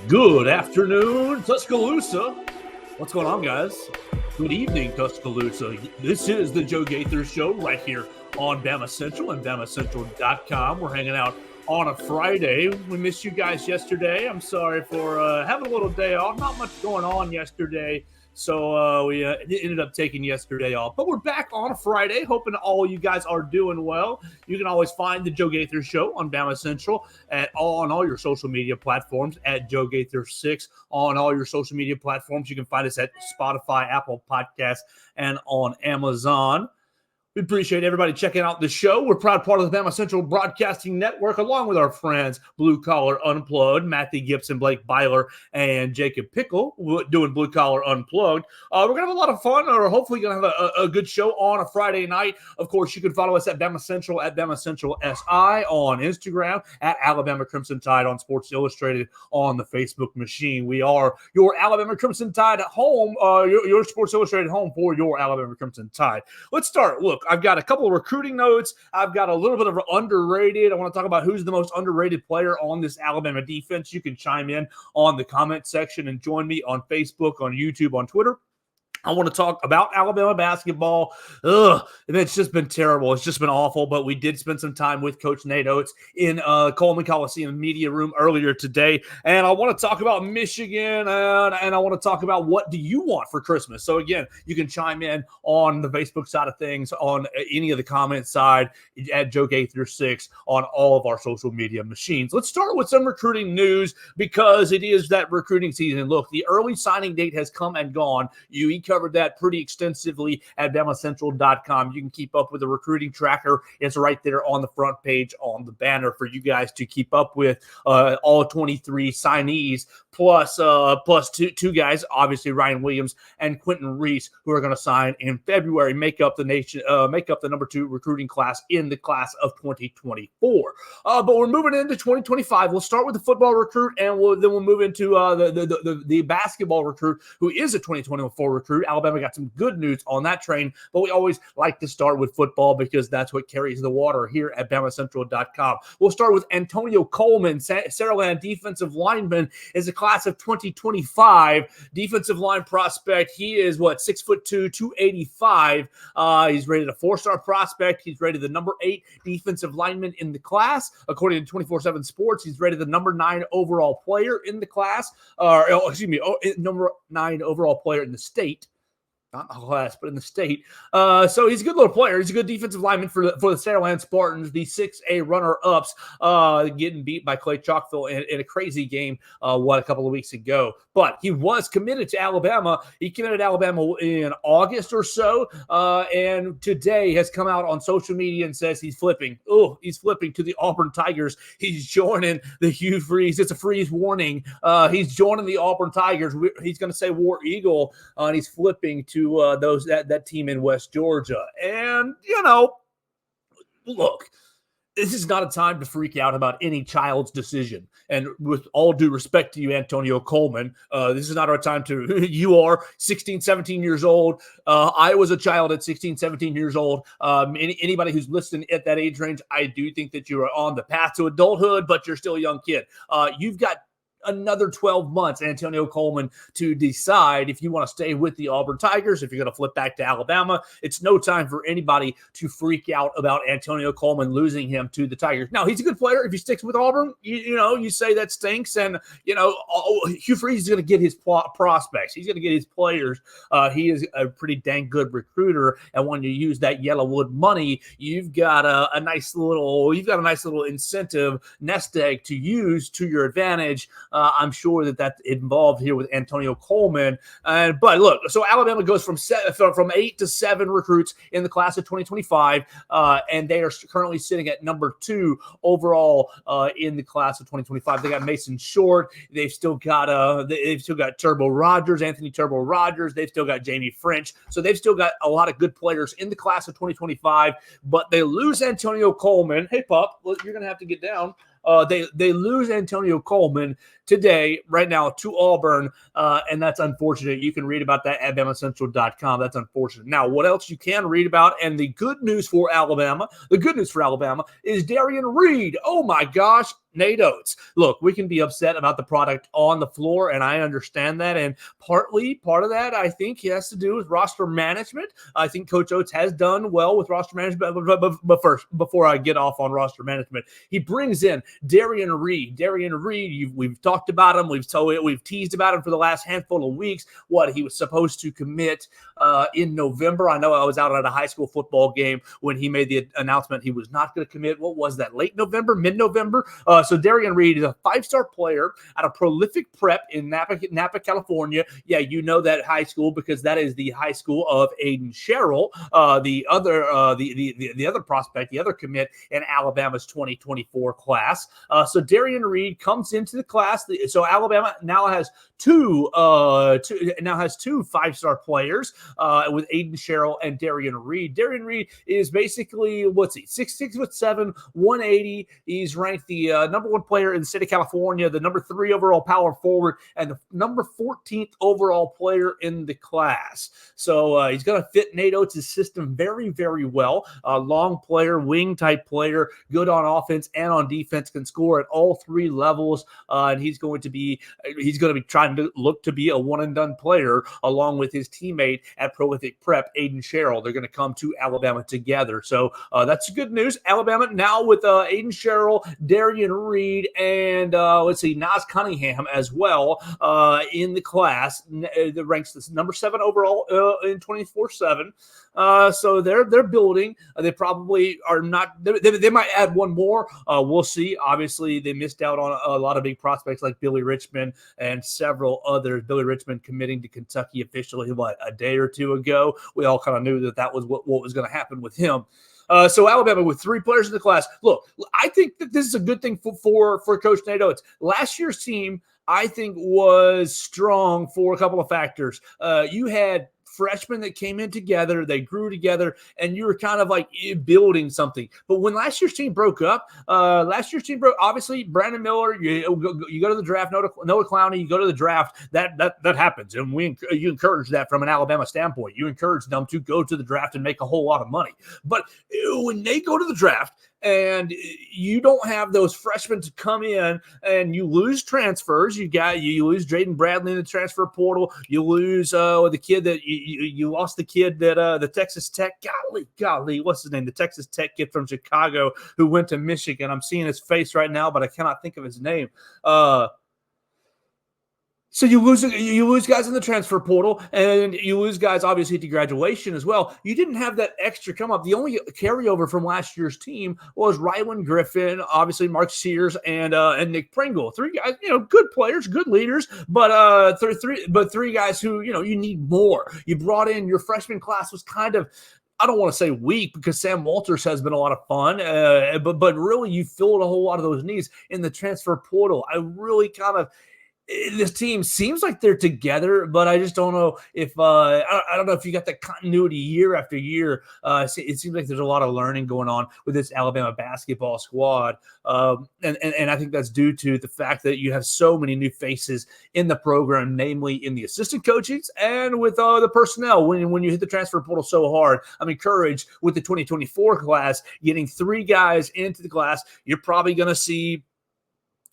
Good afternoon, Tuscaloosa. What's going on, guys? Good evening, Tuscaloosa. This is the Joe Gaither Show right here on BamaCentral and BamaCentral.com. We're hanging out on a Friday. We missed you guys yesterday. I'm sorry for having a little day off. Not much going on yesterday. So we ended up taking yesterday off. But we're back on a Friday, hoping all you guys are doing well. You can always find the Joe Gaither Show on BamaCentral on all your social media platforms at Joe Gaither 6 on all your social media platforms. You can find us at Spotify, Apple Podcasts, and on Amazon. We appreciate everybody checking out the show. We're proud part of the BamaCentral Broadcasting Network, along with our friends Blue Collar Unplugged, Matthew Gibson, Blake Byler, and Jacob Pickle doing Blue Collar Unplugged. We're going to have a lot of fun, or hopefully going to have a good show on a Friday night. Of course, you can follow us at BamaCentral, at BamaCentral SI on Instagram, at Alabama Crimson Tide on Sports Illustrated on the Facebook machine. We are your Alabama Crimson Tide home, your Sports Illustrated home for your Alabama Crimson Tide. Let's start. Look, I've got a couple of recruiting notes. I've got a little bit of underrated. I want to talk about who's the most underrated player on this Alabama defense. You can chime in on the comment section and join me on Facebook, on YouTube, on Twitter. I want to talk about Alabama basketball. And it's just been terrible. It's just been awful, but we did spend some time with Coach Nate Oates in Coleman Coliseum media room earlier today. And I want to talk about Michigan, and I want to talk about what do you want for Christmas. So, again, you can chime in on the Facebook side of things, on any of the comment side, at Joe Gaither 6 on all of our social media machines. Let's start with some recruiting because it is that recruiting season. Look, the early signing date has come and gone. We covered that pretty extensively at BamaCentral.com. You can keep up with the recruiting tracker. It's right there on the front page on the banner for you guys to keep up with all 23 signees, plus two guys, obviously Ryan Williams and Quentin Reese, who are going to sign in February, make up the number 2 recruiting class in the class of 2024. But we're moving into 2025. We'll start with the football recruit, and then we'll move into the basketball recruit, who is a 2024 recruit. Alabama got some good news on that train, but we always like to start with football because that's what carries the water here at BamaCentral.com. We'll start with Antonio Coleman, Saraland defensive lineman, is a class of 2025 defensive line prospect. He is 6'2", 285. He's rated a 4-star prospect. He's rated the number 8 defensive lineman in the class. According to 24/7 Sports, he's rated the number 9 overall player in the class, number 9 overall player in the state. Not in the class, but in the state. So he's a good little player. He's a good defensive lineman for the Saraland Spartans, the 6A runner-ups, getting beat by Clay Chalkville in a crazy game, a couple of weeks ago. But he was committed to Alabama. He committed to Alabama in August or so, and today has come out on social media and says he's flipping. He's flipping to the Auburn Tigers. He's joining the Hugh Freeze. It's a freeze warning. He's joining the Auburn Tigers. He's going to say War Eagle, and he's flipping to that team in West Georgia. And, look, this is not a time to freak out about any child's decision. And with all due respect to you, Antonio Coleman, this is not our time to – you are 16, 17 years old. I was a child at 16, 17 years old. Anybody who's listening at that age range, I do think that you are on the path to adulthood, but you're still a young kid. You've got another 12 months, Antonio Coleman, to decide if you want to stay with the Auburn Tigers, if you're going to flip back to Alabama. It's no time for anybody to freak out about Antonio Coleman losing him to the Tigers. Now, he's a good player. If he sticks with Auburn, you say that stinks, and, Hugh Freeze is going to get his prospects. He's going to get his players. He is a pretty dang good recruiter, and when you use that Yellowwood money, you've got a nice little incentive nest egg to use to your advantage. I'm sure that's involved here with Antonio Coleman. But look, so Alabama goes from 8 to 7 recruits in the class of 2025, and they are currently sitting at number 2 overall in the class of 2025. They got Mason Short. They've still got Turbo Rogers, Anthony Turbo Rogers. They've still got Jamie French. So they've still got a lot of good players in the class of 2025. But they lose Antonio Coleman. Hey, pup, you're gonna have to get down. They lose Antonio Coleman today, right now, to Auburn, and that's unfortunate. You can read about that at BamaCentral.com. That's unfortunate. Now, what else you can read about, and the good news for Alabama is Darian Reed. Oh, my gosh. Nate Oates. Look, we can be upset about the product on the floor, and I understand that. And part of that, I think, has to do with roster management. I think Coach Oates has done well with roster management. But first, before I get off on roster management, he brings in Darian Reed. We've talked about him. We've teased about him for the last handful of weeks. What he was supposed to commit in November. I know I was out at a high school football game when he made the announcement he was not going to commit. What was that? Late November, mid-November? So Darian Reed is a 5-star player at a prolific prep in Napa, California. Yeah, you know that high school because that is the high school of Aiden Sherrill, the other prospect, the other commit in Alabama's 2024 class. So Darian Reed comes into the class. So Alabama now has two 5-star players with Aiden Sherrill and Darian Reed. Darian Reed is basically, 6'7", 180. He's ranked the number 1 player in the state of California, the number 3 overall power forward, and the number 14th overall player in the class. So he's going to fit Nate Oates' system very, very well. Long player, wing type player, good on offense and on defense, can score at all 3 levels. And he's going to be trying to look to be a one and done player along with his teammate at Prolific Prep, Aiden Sherrill. They're going to come to Alabama together. So that's good news. Alabama now with Aiden Sherrill, Darian Reed, and Nas Cunningham as well in the class. That ranks this number 7 overall in 24/7. So they're building. They probably are not. They might add one more. We'll see. Obviously, they missed out on a lot of big prospects like Billy Richmond and several others. Billy Richmond committing to Kentucky officially a day or two ago. We all kind of knew that was what was going to happen with him. So Alabama with 3 players in the class. Look, I think that this is a good thing for Coach Nate Oates. Last year's team, I think, was strong for a couple of factors. You had freshmen that came in together, they grew together, and you were kind of like building something. But when last year's team broke up, obviously Brandon Miller, you go to the draft, Noah Clowney, you go to the draft, that happens. And you encourage that from an Alabama standpoint. You encourage them to go to the draft and make a whole lot of money. But when they go to the draft, and you don't have those freshmen to come in, and you lose transfers. You lose Jaden Bradley in the transfer portal. You lose the kid that you lost the kid that the Texas Tech, golly, what's his name? The Texas Tech kid from Chicago who went to Michigan. I'm seeing his face right now, but I cannot think of his name. So you lose guys in the transfer portal, and you lose guys obviously to graduation as well. You didn't have that extra come up. The only carryover from last year's team was Rylan Griffin, obviously Mark Sears, and Nick Pringle. 3 guys, good players, good leaders, but 3 guys who you need more. You brought in your freshman class was kind of, I don't want to say weak because Sam Walters has been a lot of fun, but really you filled a whole lot of those needs in the transfer portal. I really kind of. This team seems like they're together, but I just don't know if I don't know if you got that continuity year after year. It seems like there's a lot of learning going on with this Alabama basketball squad, and I think that's due to the fact that you have so many new faces in the program, namely in the assistant coaches and with the personnel. When you hit the transfer portal so hard, I'm encouraged with the 2024 class getting 3 guys into the class. You're probably going to see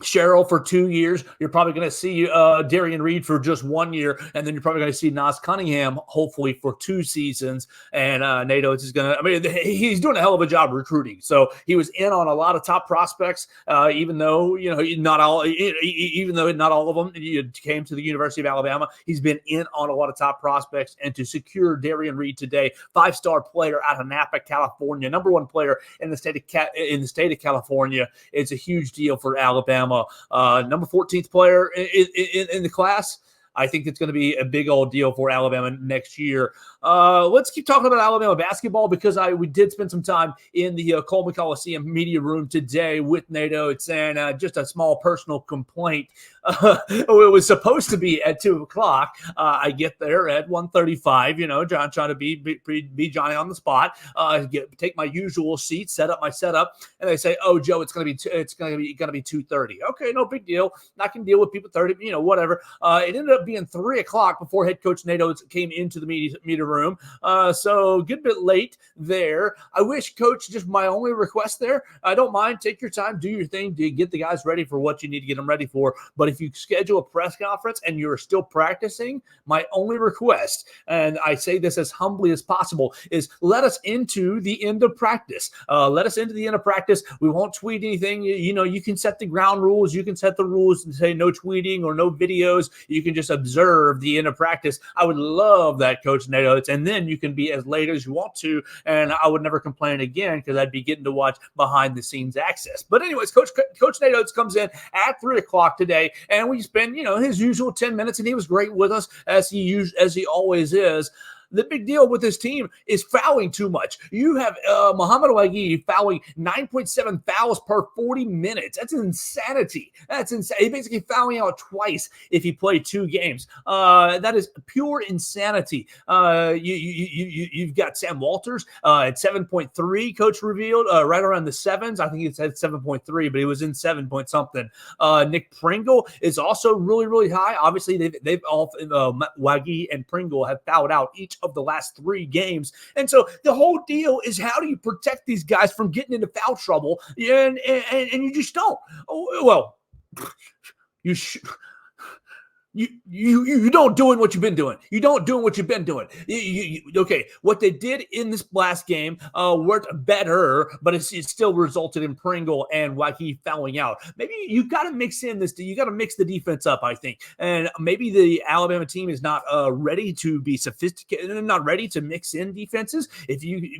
Sherrill for 2 years. You're probably going to see Darian Reed for just 1 year, and then you're probably going to see Nas Cunningham hopefully for 2 seasons. And Nate Oates is going to. I mean, he's doing a hell of a job recruiting. So he was in on a lot of top prospects, even though not all of them came to the University of Alabama. He's been in on a lot of top prospects, and to secure Darian Reed today, 5-star player out of Napa, California, number 1 player in the state of California, it's a huge deal for Alabama. Number 14th player in the class. I think it's going to be a big old deal for Alabama next year. Let's keep talking about Alabama basketball because we did spend some time in the Coleman Coliseum media room today with Nate Oates, and just a small personal complaint. It was supposed to be at 2:00. I get there at 1:35. John trying to be Johnny on the spot. Take my usual seat, set up my setup, and they say, "Oh, Joe, it's gonna be 2:30." Okay, no big deal. I can deal with people 30. Whatever. It ended up being 3 o'clock before head coach Nate Oates came into the media room. So a good bit late there. I wish, coach, just my only request there, I don't mind. Take your time, do your thing, get the guys ready for what you need to get them ready for. But if you schedule a press conference and you're still practicing, my only request, and I say this as humbly as possible, is let us into the end of practice. Let us into the end of practice. We won't tweet anything. You can set the ground rules. You can set the rules and say no tweeting or no videos. You can just observe the end of practice. I would love that, Coach Nate Oates. And then you can be as late as you want to, and I would never complain again because I'd be getting to watch behind-the-scenes access. But anyways, Coach Nate Oates comes in at 3 o'clock today, and we spend, his usual 10 minutes, and he was great with us as he always is. The big deal with this team is fouling too much. You have Muhammad Wagi fouling 9.7 fouls per 40 minutes. That's insanity. That's insane. He's basically fouling out twice if he played 2 games. That is pure insanity. You've got Sam Walters at 7.3, coach revealed, right around the 7s. I think it said 7.3, but he was in 7 point something. Nick Pringle is also really, really high. Obviously, they've all, Wagi and Pringle have fouled out each of the last 3 games. And so the whole deal is, how do you protect these guys from getting into foul trouble? And you just don't. Well, you don't doing what you've been doing. You don't doing what you've been doing. Okay, what they did in this last game worked better, but it still resulted in Pringle and Waukee fouling out. Maybe you got to mix in this. You got to mix the defense up, I think. And maybe the Alabama team is not ready to be sophisticated, not ready to mix in defenses.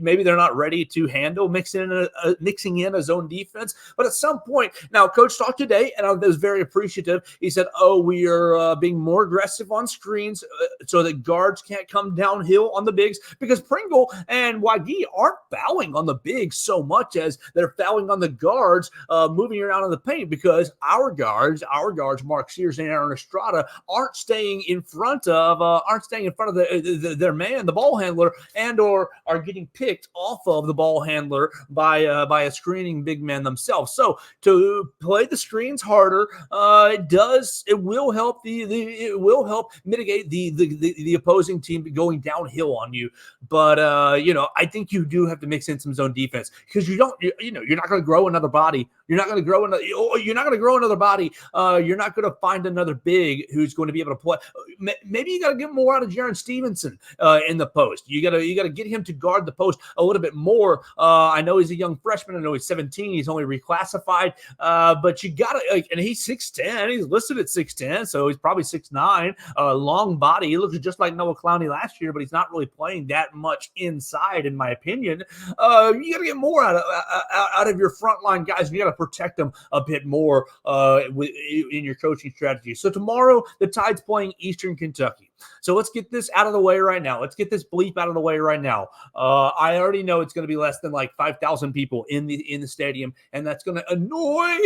Maybe they're not ready to handle mixing in a zone defense. But at some point, now Coach talked today, and I was very appreciative. He said, we are being more aggressive on screens so that guards can't come downhill on the bigs, because Pringle and Wagi aren't fouling on the bigs so much as they're fouling on the guards moving around in the paint, because our guards, Mark Sears and Aaron Estrada, aren't staying in front of their man, the ball handler, and or are getting picked off of the ball handler by a screening big man themselves. So to play the screens harder, it will help it will help mitigate the opposing team going downhill on you. But I think you do have to mix in some zone defense, because you're not going to grow another body. You're not going to grow another body. You're not going to find another big who's going to be able to play. Maybe you got to get more out of Jaron Stevenson in the post. You got to get him to guard the post a little bit more. I know he's a young freshman. I know he's 17. He's only reclassified. But you got to, and he's 6'10". He's listed at 6'10", so he's probably 6'9". Long body. He looks just like Noah Clowney last year, but he's not really playing that much inside, in my opinion. You got to get more out of your frontline guys. You got to protect them a bit more in your coaching strategy. So tomorrow, the Tide's playing Eastern Kentucky. So let's get this out of the way right now. Let's get this bleep out of the way right now. I already know it's going to be less than like 5,000 people in the stadium, and that's going to annoy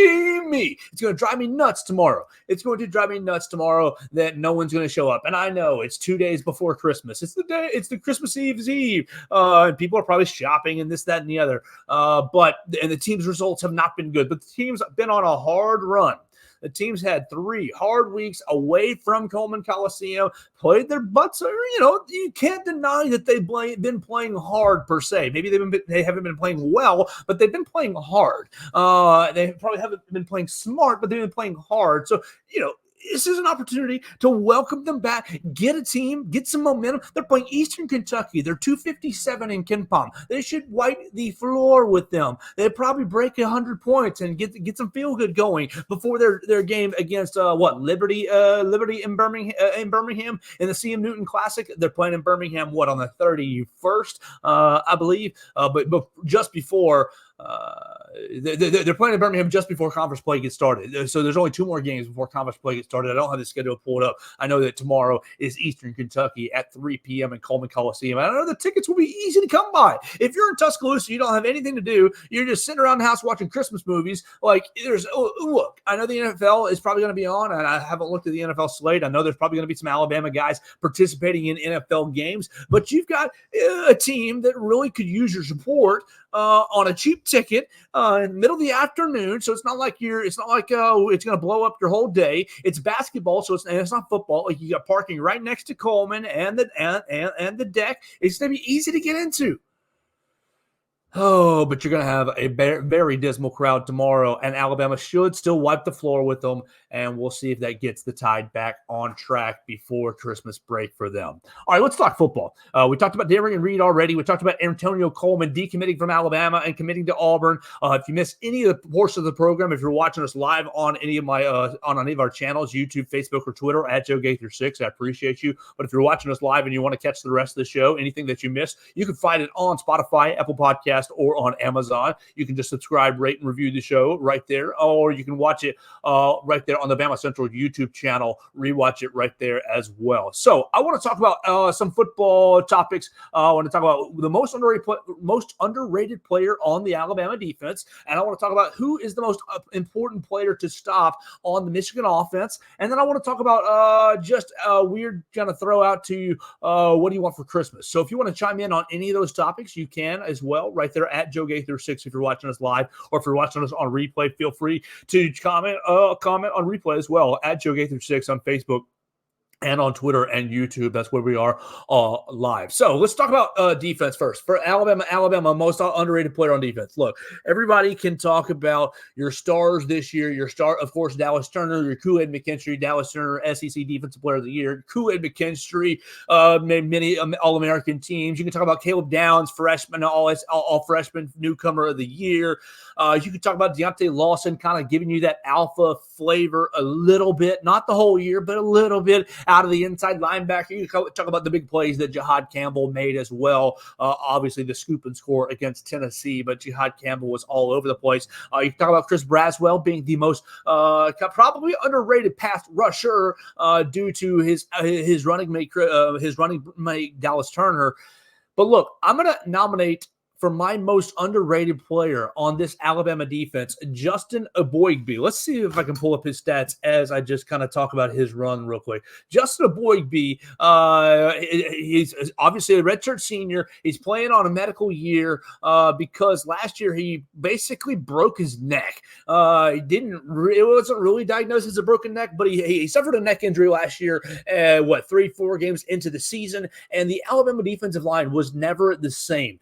me. It's going to drive me nuts tomorrow. It's going to drive me nuts tomorrow that no one's going to show up. And I know it's 2 days before Christmas. It's the Christmas Eve. And people are probably shopping and this, that, and the other. But the team's results have not been good. But the team's been on a hard run. The team's had 3 hard weeks away from Coleman Coliseum, played their butts. You can't deny that they've been playing hard per se. Maybe they haven't been playing well, but they've been playing hard. They probably haven't been playing smart, but they've been playing hard. So, this is an opportunity to welcome them back, get a team, get some momentum. They're playing Eastern Kentucky. They're 257 in KenPom. They should wipe the floor with them. They'd probably break 100 points and get some feel good going before their game against Liberty in Birmingham in the CM Newton Classic. They're playing in Birmingham on the 31st, I believe, but just before. They're playing in Birmingham just before conference play gets started. So there's only 2 more games before conference play gets started. I don't have the schedule pulled up. I know that tomorrow is Eastern Kentucky at 3 p.m. in Coleman Coliseum. I know the tickets will be easy to come by. If you're in Tuscaloosa, you don't have anything to do. You're just sitting around the house watching Christmas movies. Look, I know the NFL is probably going to be on, and I haven't looked at the NFL slate. I know there's probably going to be some Alabama guys participating in NFL games, but you've got a team that really could use your support on a cheap ticket middle of the afternoon. So it's not like it's going to blow up your whole day. It's basketball, so it's not football. Like, you got parking right next to Coleman and the deck. It's going to be easy to get into. Oh, but you're going to have a very dismal crowd tomorrow, and Alabama should still wipe the floor with them, and we'll see if that gets the Tide back on track before Christmas break for them. All right, let's talk football. We talked about Darian Reed already. We talked about Antonio Coleman decommitting from Alabama and committing to Auburn. If you missed any of the portion of the program, if you're watching us live on any of our channels, YouTube, Facebook, or Twitter at Joe Gaither 6, I appreciate you. But if you're watching us live and you want to catch the rest of the show, anything that you missed, you can find it on Spotify, Apple Podcasts, or on Amazon. You can just subscribe, rate, and review the show right there, or you can watch it right there on the BamaCentral YouTube channel. Rewatch it right there as well. So I want to talk about some football topics. I want to talk about the most underrated player on the Alabama defense, and I want to talk about who is the most important player to stop on the Michigan offense, and then I want to talk about just a weird kind of throw out to you, what do you want for Christmas? So if you want to chime in on any of those topics, you can as well right there at Joe Gaither 6 if you're watching us live, or if you're watching us on replay, feel free to comment on replay as well at Joe Gaither 6 on Facebook and on Twitter and YouTube. That's where we are live. So let's talk about defense first. For Alabama, most underrated player on defense. Look, everybody can talk about your stars this year. Your star, of course, Dallas Turner, your Kool-Aid McKinstry, Dallas Turner, SEC Defensive Player of the Year, Kool-Aid McKinstry, many All-American teams. You can talk about Caleb Downs, freshman, all freshman, newcomer of the year. You can talk about Deontay Lawson, kind of giving you that alpha flavor a little bit, not the whole year, but a little bit out of the inside linebacker. You can talk about the big plays that Jihad Campbell made as well. Obviously, the scoop and score against Tennessee, but Jihad Campbell was all over the place. You can talk about Chris Braswell being the most probably underrated pass rusher due to his running mate Dallas Turner. But look, I'm going to nominate for my most underrated player on this Alabama defense, Justin Eboigbe. Let's see if I can pull up his stats as I just kind of talk about his run real quick. Justin Eboigbe, he's obviously a redshirt senior. He's playing on a medical year because last year he basically broke his neck. It wasn't really diagnosed as a broken neck, but he suffered a neck injury last year, 3-4 games into the season, and the Alabama defensive line was never the same.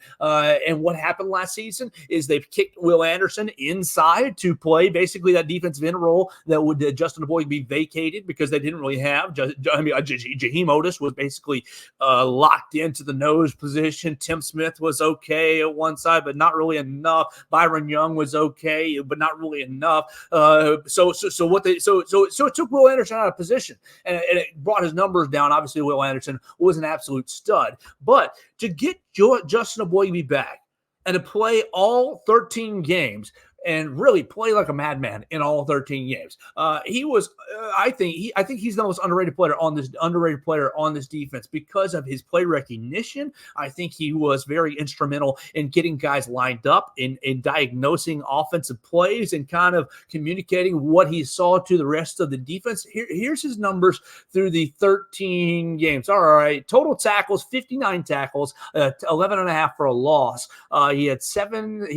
And what happened last season is they've kicked Will Anderson inside to play basically that defensive end role that would Justin Eboigbe vacated because they didn't really have. Jaheim Otis was basically locked into the nose position. Tim Smith was okay at one side, but not really enough. Byron Young was okay, but not really enough. So it took Will Anderson out of position, and it brought his numbers down. Obviously, Will Anderson was an absolute stud, but to get Justin Eboigbe back and to play all 13 games and really play like a madman in all 13 games. He was, I think he's the most underrated player on this defense because of his play recognition. I think he was very instrumental in getting guys lined up, in diagnosing offensive plays, and kind of communicating what he saw to the rest of the defense. Here's his numbers through the 13 games. All right, total tackles, 59 tackles, 11 and a half for a loss. He had seven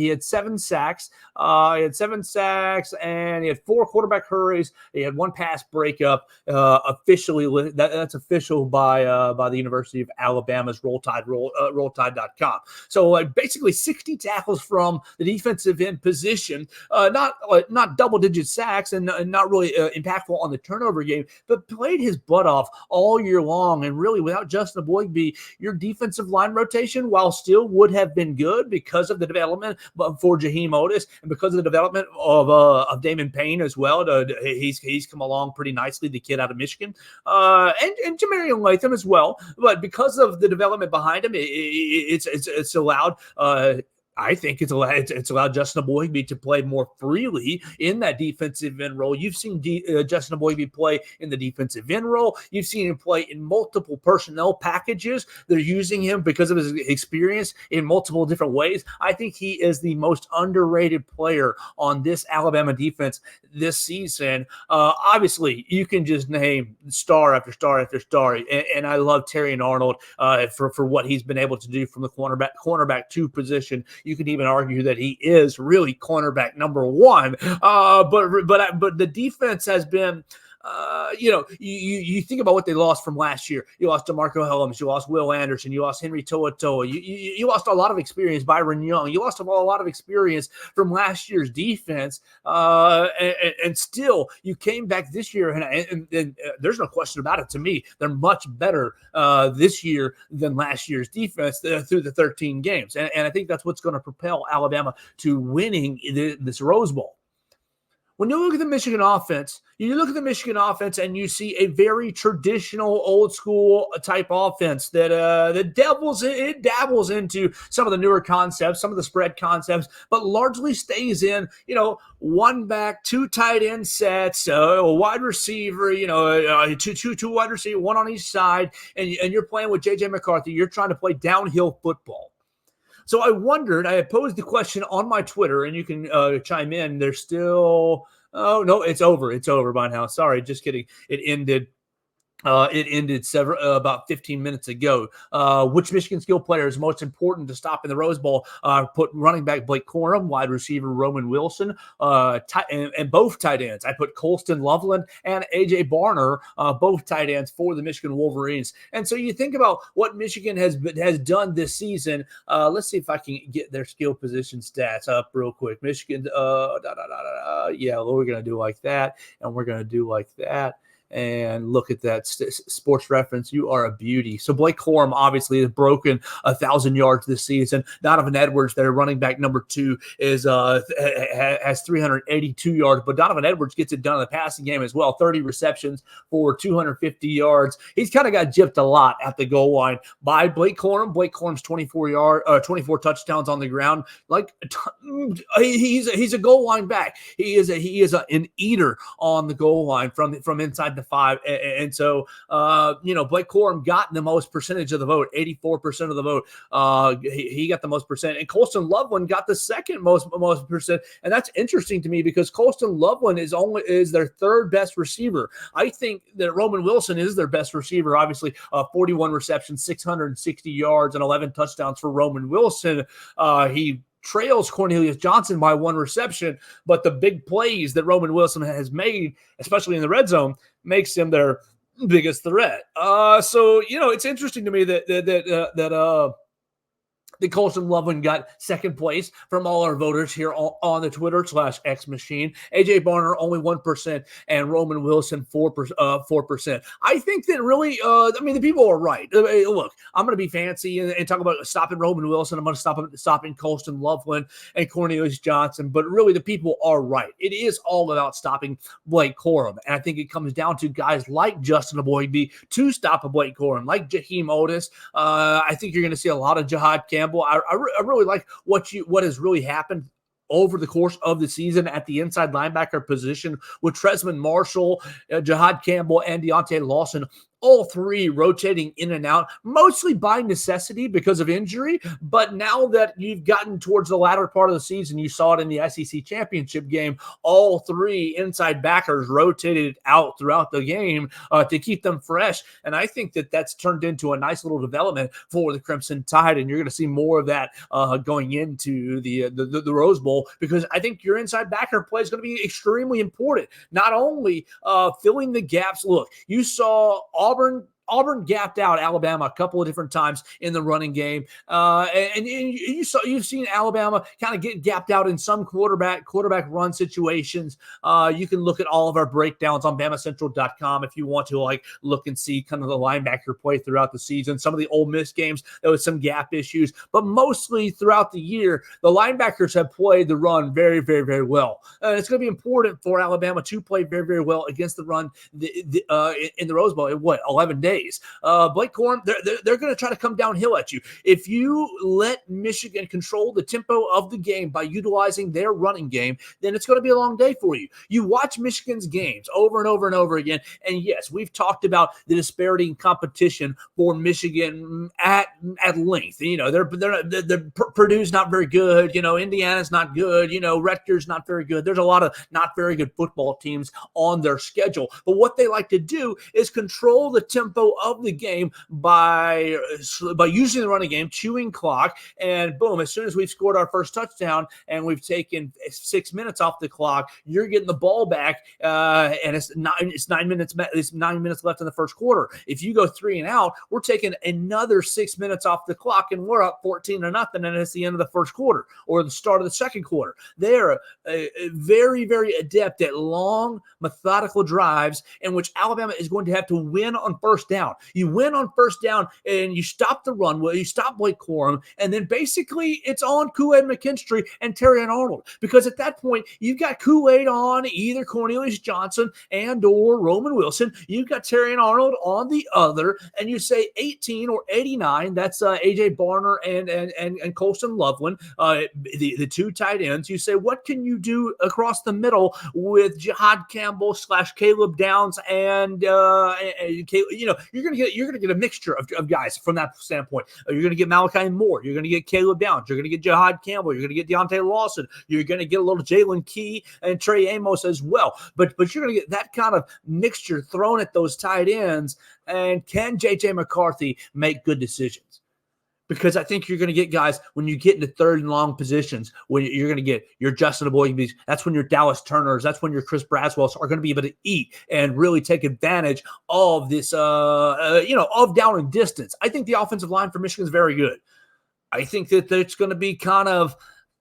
sacks. He had 7 sacks, and he had 4 quarterback hurries. He had 1 pass breakup. Officially, that's official by the University of Alabama's RollTide.com. So basically 60 tackles from the defensive end position. Not double-digit sacks and not really impactful on the turnover game, but played his butt off all year long. And really, without Justin Eboigbe, your defensive line rotation, while still would have been good because of the development for Jaheim Otis and because of the development of Damon Payne as well. He's come along pretty nicely, the kid out of Michigan, and Jamarian Latham as well. But because of the development behind him, it's allowed. I think it's allowed Justin Eboigbe to play more freely in that defensive end role. You've seen Justin Eboigbe play in the defensive end role. You've seen him play in multiple personnel packages. They're using him because of his experience in multiple different ways. I think he is the most underrated player on this Alabama defense this season. Obviously, you can just name star after star after star, and I love Terrion Arnold for what he's been able to do from the cornerback 2 position. You can even argue that he is really cornerback number one. But the defense has been. You think about what they lost from last year. You lost DeMarco Helms. You lost Will Anderson. You lost Henry To'oTo'o. You lost a lot of experience. Byron Young. You lost a lot of experience from last year's defense. And still, you came back this year, and there's no question about it to me. They're much better this year than last year's defense through the 13 games. And I think that's what's going to propel Alabama to winning this Rose Bowl. When you look at the Michigan offense, and you see a very traditional, old school type offense that dabbles into some of the newer concepts, some of the spread concepts, but largely stays in, one back, two tight end sets, a wide receiver, two wide receiver, one on each side, and you're playing with J.J. McCarthy. You're trying to play downhill football. So I posed the question on my Twitter, and you can chime in. There's still, oh, no, it's over. It's over by now. Sorry, just kidding. It ended about 15 minutes ago. Which Michigan skill player is most important to stop in the Rose Bowl? Put running back Blake Corum, wide receiver Roman Wilson, and both tight ends. I put Colston Loveland and A.J. Barner, both tight ends for the Michigan Wolverines. And so you think about what Michigan has done this season. Let's see if I can get their skill position stats up real quick. Michigan, yeah, we're going to do like that, and we're going to do like that. And look at that Sports Reference. You are a beauty. So Blake Corum obviously has broken 1,000 yards this season. Donovan Edwards, their running back number 2, has 382 yards. But Donovan Edwards gets it done in the passing game as well. 30 receptions for 250 yards. He's kind of got gypped a lot at the goal line by Blake Corum. Blake Corum's 24 touchdowns on the ground. He's a goal line back. He is an eater on the goal line from inside the 5, and so Blake Corum got the most percentage of the vote, 84% of the vote. He got the most percent, and Colston Loveland got the second most percent, and that's interesting to me because Colston Loveland is their third best receiver. I think that Roman Wilson is their best receiver. Obviously, 41 receptions, 660 yards, and 11 touchdowns for Roman Wilson. He trails Cornelius Johnson by 1 reception, but the big plays that Roman Wilson has made, especially in the red zone, makes him their biggest threat. So it's interesting to me that Colston Loveland got second place from all our voters here on the Twitter/X machine. A.J. Barner only 1%, and Roman Wilson 4%. I think that really, the people are right. Look, I'm going to be fancy and talk about stopping Roman Wilson. I'm going to stopping Colston Loveland and Cornelius Johnson, but really the people are right. It is all about stopping Blake Corum, and I think it comes down to guys like Justin Aboigbe to stop Blake Corum, like Jaheim Otis. I think you're going to see a lot of Jihad Campbell. I really like what has really happened over the course of the season at the inside linebacker position with Tresman Marshall, Jihad Campbell, and Deontay Lawson, all three rotating in and out, mostly by necessity because of injury. But now that you've gotten towards the latter part of the season, you saw it in the SEC championship game, all three inside backers rotated out throughout the game to keep them fresh. And I think that that's turned into a nice little development for the Crimson Tide. And you're going to see more of that going into the Rose Bowl, because I think your inside backer play is going to be extremely important. Not only filling the gaps. Look, you saw Auburn gapped out Alabama a couple of different times in the running game. And you've seen Alabama kind of get gapped out in some quarterback run situations. You can look at all of our breakdowns on BamaCentral.com if you want to look and see kind of the linebacker play throughout the season. Some of the Ole Miss games, there was some gap issues, but mostly throughout the year, the linebackers have played the run very, very, very well. And it's going to be important for Alabama to play very, very well against the run in the Rose Bowl in 11 days. Blake Corum, they're going to try to come downhill at you. If you let Michigan control the tempo of the game by utilizing their running game, then it's going to be a long day for you. You watch Michigan's games over and over and over again, and yes, we've talked about the disparity in competition for Michigan at length. Purdue's not very good. Indiana's not good. Rutgers not very good. There's a lot of not very good football teams on their schedule. But what they like to do is control the tempo tempo of the game by using the running game, chewing clock, and boom, as soon as we've scored our first touchdown and we've taken 6 minutes off the clock, you're getting the ball back, and it's 9 minutes left in the first quarter. If you go 3 and out, we're taking another 6 minutes off the clock, and we're up 14-0, and it's the end of the first quarter or the start of the second quarter. They're very, very adept at long, methodical drives in which Alabama is going to have to win on first down. You win on first down, and you stop the run, you stop Blake Corum, and then basically it's on Kool-Aid McKinstry and Terrion Arnold, because at that point you've got Kool-Aid on either Cornelius Johnson and or Roman Wilson. You've got Terrion Arnold on the other, and you say 18 or 89. That's A.J. Barner and Colston Loveland, the two tight ends. You say, what can you do across the middle with Jihad Campbell / Caleb Downs and you're gonna get a mixture of guys from that standpoint. You're gonna get Malachi Moore. You're gonna get Caleb Downs. You're gonna get Jihad Campbell. You're gonna get Deontay Lawson. You're gonna get a little Jalen Key and Trey Amos as well. But you're gonna get that kind of mixture thrown at those tight ends. And can J.J. McCarthy make good decisions? Because I think you're going to get guys when you get into third and long positions, when you're going to get your Justin Eboigbe's, that's when your Dallas Turners, that's when your Chris Braswells are going to be able to eat and really take advantage of this, of down and distance. I think the offensive line for Michigan is very good. I think that it's going to be kind of,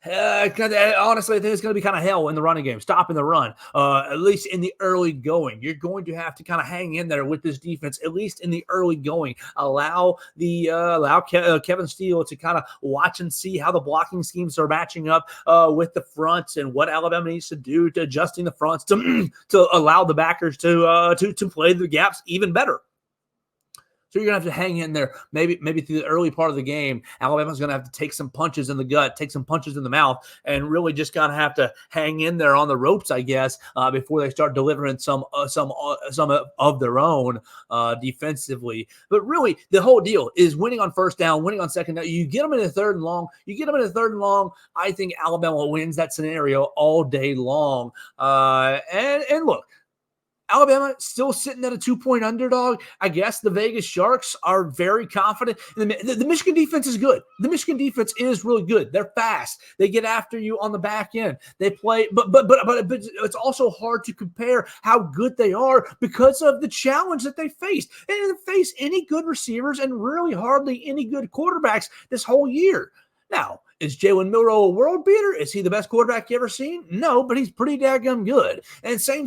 honestly, I think it's going to be kind of hell in the running game, stopping the run, at least in the early going. You're going to have to kind of hang in there with this defense, at least in the early going. Allow Kevin Steele to kind of watch and see how the blocking schemes are matching up with the fronts and what Alabama needs to do to adjusting the fronts to allow the backers to play the gaps even better. So you're going to have to hang in there. Maybe through the early part of the game, Alabama's going to have to take some punches in the gut, take some punches in the mouth, and really just kind of have to hang in there on the ropes, I guess, before they start delivering some of their own defensively. But really, the whole deal is winning on first down, winning on second down. You get them in the third and long. I think Alabama wins that scenario all day long. And look, Alabama still sitting at a 2-point underdog. I guess the Vegas Sharks are very confident. The Michigan defense is good. The Michigan defense is really good. They're fast. They get after you on the back end. They play, but it's also hard to compare how good they are because of the challenge that they faced. They didn't face any good receivers and really hardly any good quarterbacks this whole year. Now, is Jalen Milroe a world beater? Is he the best quarterback you ever seen? No, but he's pretty daggum good. And same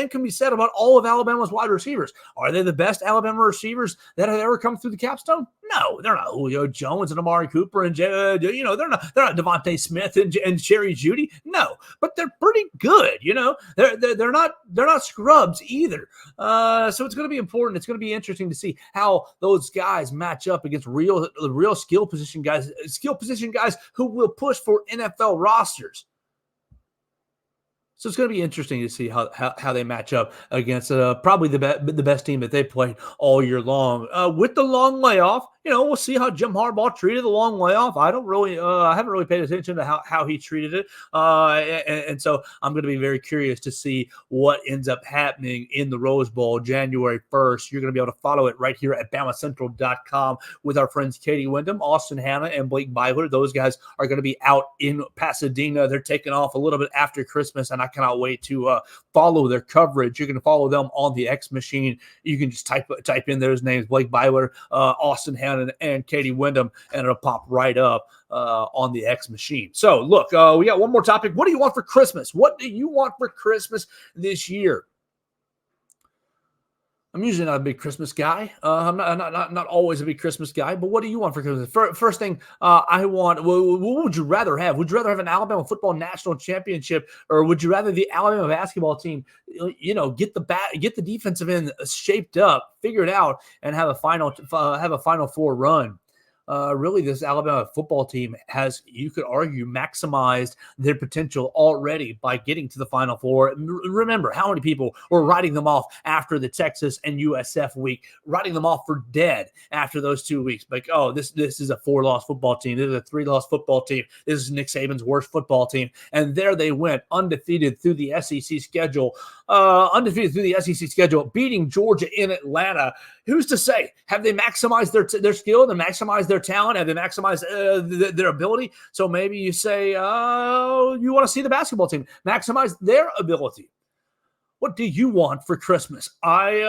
can be said about all of Alabama's wide receivers. Are they the best Alabama receivers that have ever come through the capstone? No, they're not Julio Jones and Amari Cooper and they're not Devontae Smith and Jerry Jeudy. No, but they're pretty good. They're not scrubs either. So it's going to be important. It's going to be interesting to see how those guys match up against real skill position guys who will push for NFL rosters. So it's going to be interesting to see how they match up against probably the best team that they played all year long. With the long layoff, we'll see how Jim Harbaugh treated the long layoff. I haven't really paid attention to how he treated it. And so I'm going to be very curious to see what ends up happening in the Rose Bowl January 1st. You're going to be able to follow it right here at BamaCentral.com with our friends Katie Wyndham, Austin Hanna, and Blake Byler. Those guys are going to be out in Pasadena. They're taking off a little bit after Christmas, and I cannot wait to follow their coverage. You're going to follow them on the X machine. You can just type in those names, Blake Byler, Austin Hanna, and Katie Wyndham, and it'll pop right up on the X machine. So look, we got one more topic. What do you want for Christmas? What do you want for Christmas this year? I'm usually not a big Christmas guy. I'm not always a big Christmas guy, but what do you want for Christmas? First thing I want, what would you rather have? Would you rather have an Alabama football national championship, or would you rather the Alabama basketball team, get the defensive end shaped up, figure it out, and have a Final Four run? really this Alabama football team has, you could argue, maximized their potential already by getting to the Final Four. Remember how many people were writing them off after the Texas and USF week, writing them off for dead after those 2 weeks. Like, oh, this is a 4-loss football team. This is a 3-loss football team. This is Nick Saban's worst football team. And there they went, undefeated through the SEC schedule, beating Georgia in Atlanta. Who's to say? Have they maximized their skill and maximized their talent? Have they maximized their ability? So maybe you say you want to see the basketball team maximize their ability. What do you want for Christmas? I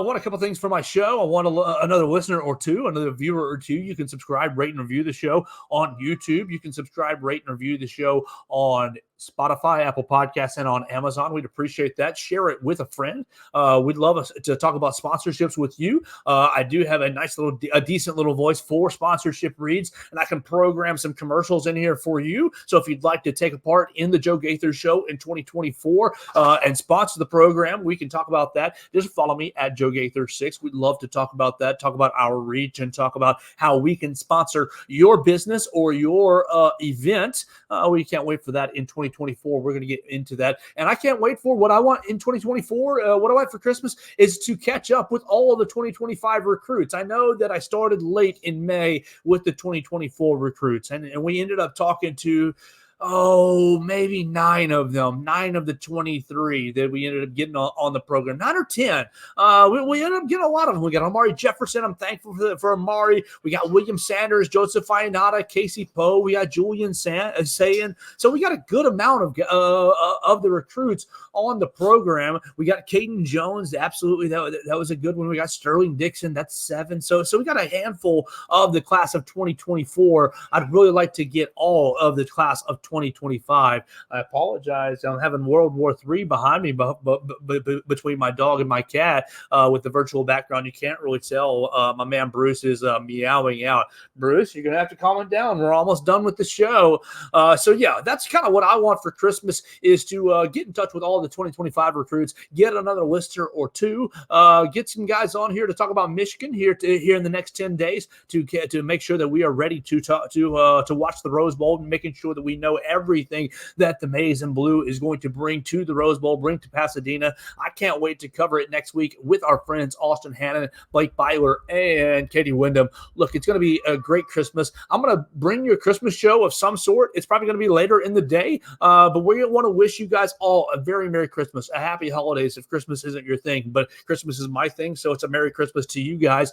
want a couple things for my show. I want another listener or two, another viewer or two. You can subscribe, rate, and review the show on YouTube. You can subscribe, rate, and review the show on Spotify, Apple Podcasts, and on Amazon. We'd appreciate that. Share it with a friend. We'd love us to talk about sponsorships with you. I do have a decent little voice for sponsorship reads, and I can program some commercials in here for you. So if you'd like to take a part in the Joe Gaither Show in 2024 and sponsor the program, we can talk about that. Just follow me at Joe Gaither 6. We'd love to talk about that, talk about our reach, and talk about how we can sponsor your business or your event. We can't wait for that in 2024. We're going to get into that. And I can't wait for what I want in 2024. What I want for Christmas is to catch up with all of the 2025 recruits. I know that I started late in May with the 2024 recruits, and we ended up talking to maybe 9 of them, 9 of the 23 that we ended up getting on the program, 9 or 10. We ended up getting a lot of them. We got Amari Jefferson. I'm thankful for Amari. We got William Sanders, Joseph Ionata, Casey Poe. We got Julian Sayin. So we got a good amount of the recruits on the program. We got Caden Jones. Absolutely. That was a good one. We got Sterling Dixon. That's 7. So we got a handful of the class of 2024. I'd really like to get all of the class of 2025. I apologize. I'm having World War III behind me, but between my dog and my cat with the virtual background, you can't really tell. My man Bruce is meowing out. Bruce, you're going to have to calm it down. We're almost done with the show. So yeah, that's kind of what I want for Christmas is to get in touch with all the 2025 recruits, get another listener or two, get some guys on here to talk about Michigan here in the next 10 days to make sure that we are ready to watch the Rose Bowl and making sure that we know everything that the Maize and Blue is going to bring to the Rose Bowl, bring to Pasadena. I can't wait to cover it next week with our friends Austin Hannon, Blake Byler, and Katie Wyndham. Look, it's going to be a great Christmas. I'm going to bring you a Christmas show of some sort. It's probably going to be later in the day, but we want to wish you guys all a very Merry Christmas, a Happy Holidays if Christmas isn't your thing, but Christmas is my thing, so it's a Merry Christmas to you guys,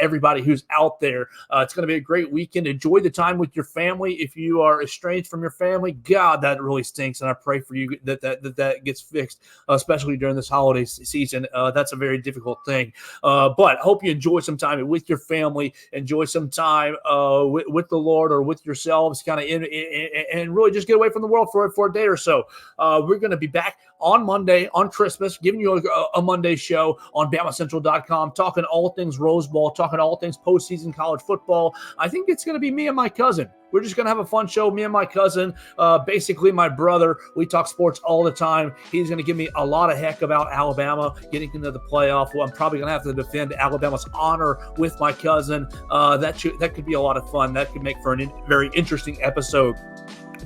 everybody who's out there. It's going to be a great weekend. Enjoy the time with your family. If you are estranged from your family, God, that really stinks, and I pray for you that gets fixed, especially during this holiday season. That's a very difficult thing, but I hope you enjoy some time with your family, enjoy some time with the Lord or with yourselves, kind of and really just get away from the world for a day or so. We're going to be back on Monday, on Christmas, giving you a Monday show on BamaCentral.com, talking all things Rose Bowl, talking all things postseason college football. I think it's going to be me and my cousin. We're just going to have a fun show. Me and my cousin, basically my brother. We talk sports all the time. He's going to give me a lot of heck about Alabama getting into the playoff. Well, I'm probably going to have to defend Alabama's honor with my cousin. That could be a lot of fun. That could make for a very interesting episode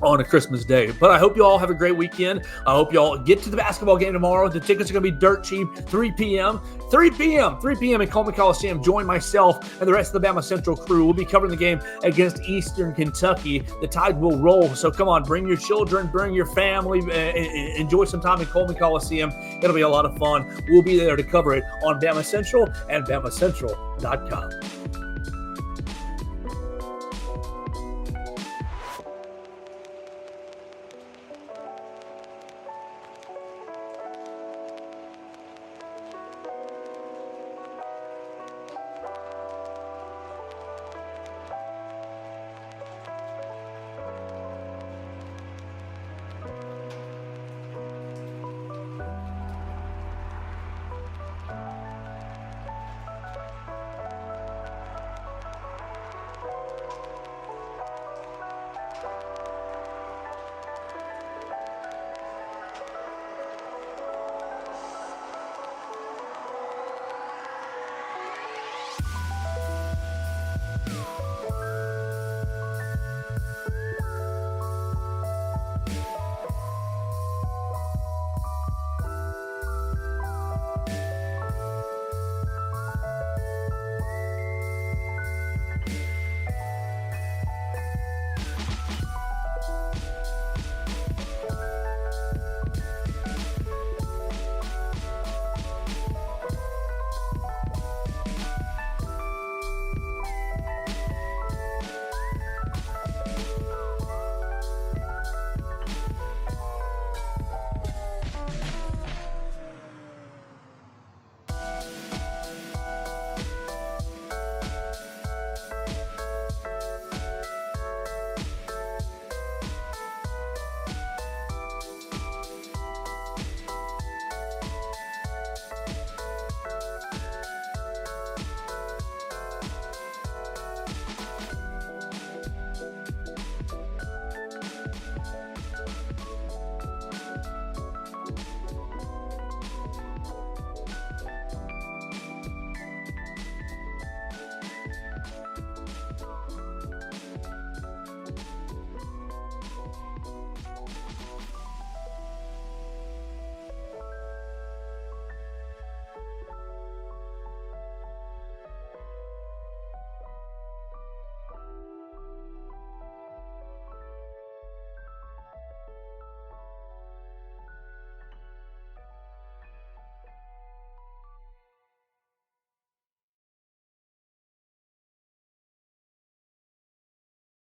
on a Christmas day. But I hope you all have a great weekend. I hope you all get to the basketball game tomorrow. The tickets are going to be dirt cheap. 3 p.m. in Coleman Coliseum. Join myself and the rest of the Bama Central crew. We'll be covering the game against Eastern Kentucky. The Tide will roll. So come on, bring your children, bring your family, enjoy some time in Coleman Coliseum. It'll be a lot of fun. We'll be there to cover it on Bama Central and BamaCentral.com.